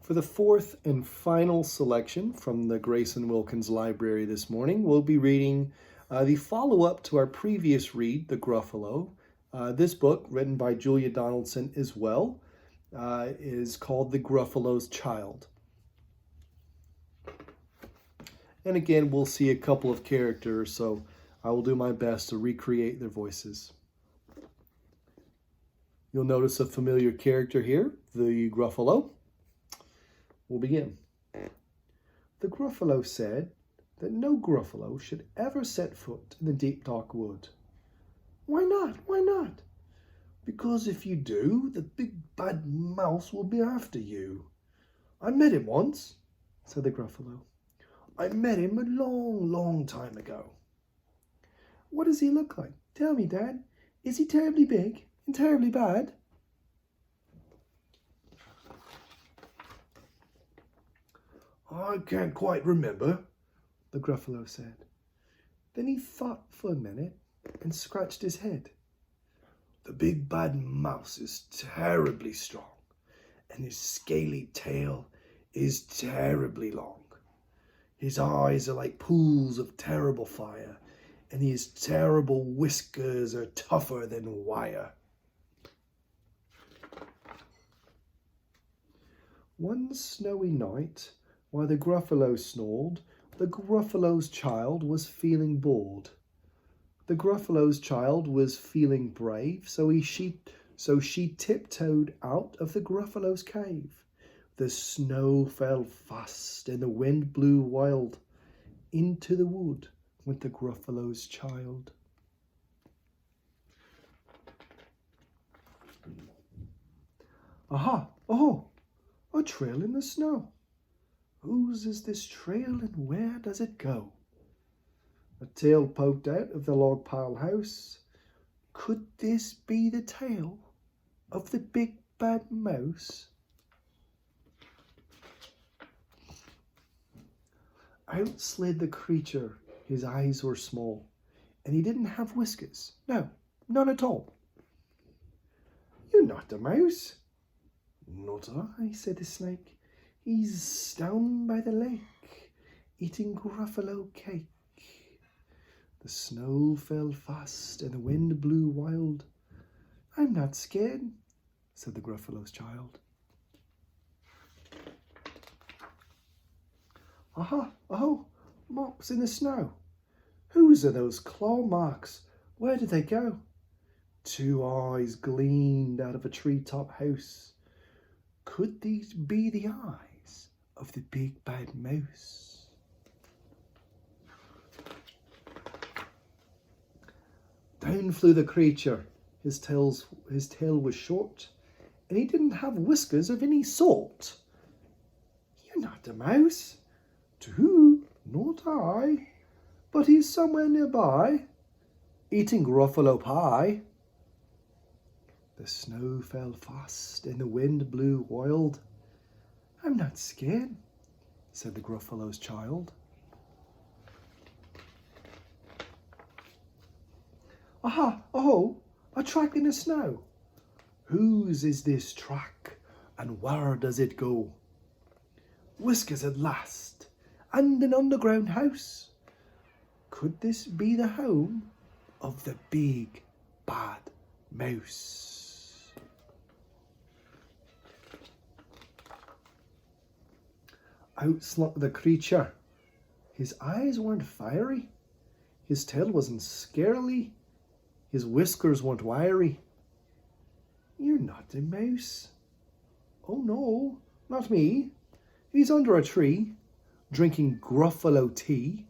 For the fourth and final selection from the Grayson Wilkins Library this morning, we'll be reading the follow-up to our previous read, The Gruffalo. This book, written by Julia Donaldson as well, is called The Gruffalo's Child. And again, we'll see a couple of characters, so I will do my best to recreate their voices. You'll notice a familiar character here, the Gruffalo. We'll begin. The Gruffalo said that no Gruffalo should ever set foot in the deep dark wood. Why not? Why not? Because if you do, the big bad mouse will be after you. I met him once, said the Gruffalo. I met him a long, long time ago. What does he look like? Tell me, Dad. Is he terribly big and terribly bad? I can't quite remember, the Gruffalo said. Then he thought for a minute and scratched his head. The big bad mouse is terribly strong, and his scaly tail is terribly long. His eyes are like pools of terrible fire, and his terrible whiskers are tougher than wire. One snowy night, while the Gruffalo snored, the Gruffalo's child was feeling bored. The Gruffalo's child was feeling brave, so she tiptoed out of the Gruffalo's cave. The snow fell fast and the wind blew wild. Into the wood went the Gruffalo's child. Aha! Oh! A trail in the snow. Whose is this trail and where does it go? A tail poked out of the log pile house. Could this be the tail of the big bad mouse? Out slid the creature. His eyes were small, and he didn't have whiskers. No, none at all. You're not a mouse. Not I, said the snake. He's down by the lake, eating Gruffalo cake. The snow fell fast and the wind blew wild. I'm not scared, said the Gruffalo's child. Aha, oh, marks in the snow. Whose are those claw marks? Where did they go? Two eyes gleamed out of a treetop house. Could these be the eyes of the big bad mouse? Down flew the creature. His tail was short, and he didn't have whiskers of any sort. You're not a mouse. Too, not I. But he's somewhere nearby, eating Gruffalo pie. The snow fell fast and the wind blew wild. I'm not scared, said the Gruffalo's child. Aha, oh, a track in the snow. Whose is this track and where does it go? Whiskers at last, and an underground house. Could this be the home of the big bad mouse? Out slunk the creature. His eyes weren't fiery. His tail wasn't scarily. His whiskers weren't wiry. You're not a mouse. Oh no, not me. He's under a tree, drinking Gruffalo tea.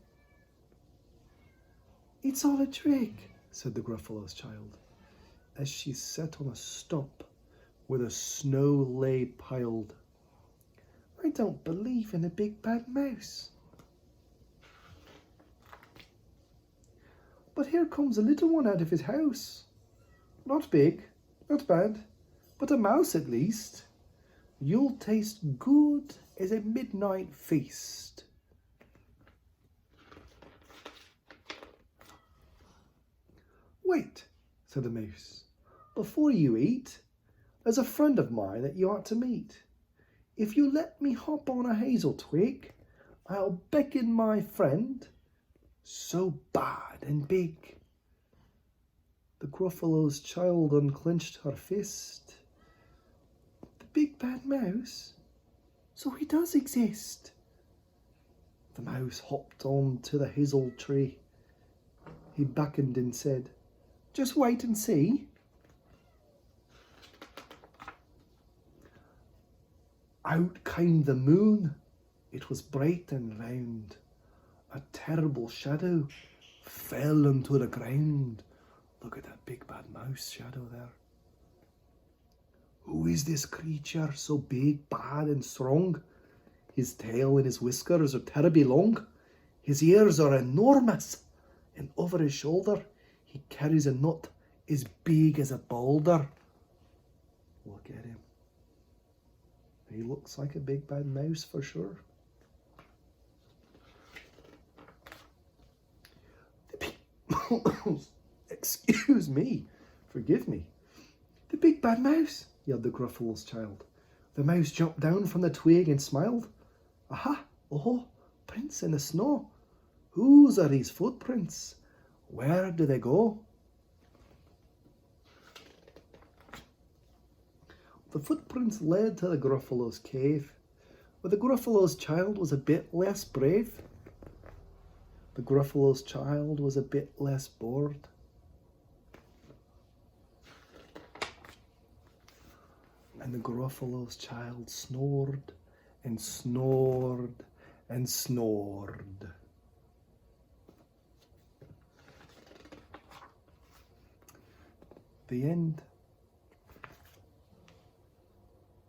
It's all a trick, said the Gruffalo's child, as she sat on a stump where the snow lay piled. I don't believe in a big bad mouse. But here comes a little one out of his house. Not big, not bad, but a mouse at least. You'll taste good as a midnight feast. Wait, said the mouse. Before you eat, there's a friend of mine that you ought to meet. If you let me hop on a hazel twig, I'll beckon my friend, so bad and big. The Gruffalo's child unclenched her fist. The big bad mouse, so he does exist. The mouse hopped on to the hazel tree. He beckoned and said, just wait and see. Out came the moon. It was bright and round. A terrible shadow fell onto the ground. Look at that big bad mouse shadow there. Who is this creature so big, bad and strong? His tail and his whiskers are terribly long. His ears are enormous. And over his shoulder he carries a nut as big as a boulder. Look at him. He looks like a big bad mouse for sure. Excuse me, forgive me. The big bad mouse, yelled the Gruffalo's child. The mouse jumped down from the twig and smiled. Aha, oh, prints in the snow. Whose are these footprints? Where do they go? The footprints led to the Gruffalo's cave, but the Gruffalo's child was a bit less brave. The Gruffalo's child was a bit less bored. And the Gruffalo's child snored and snored and snored. The end.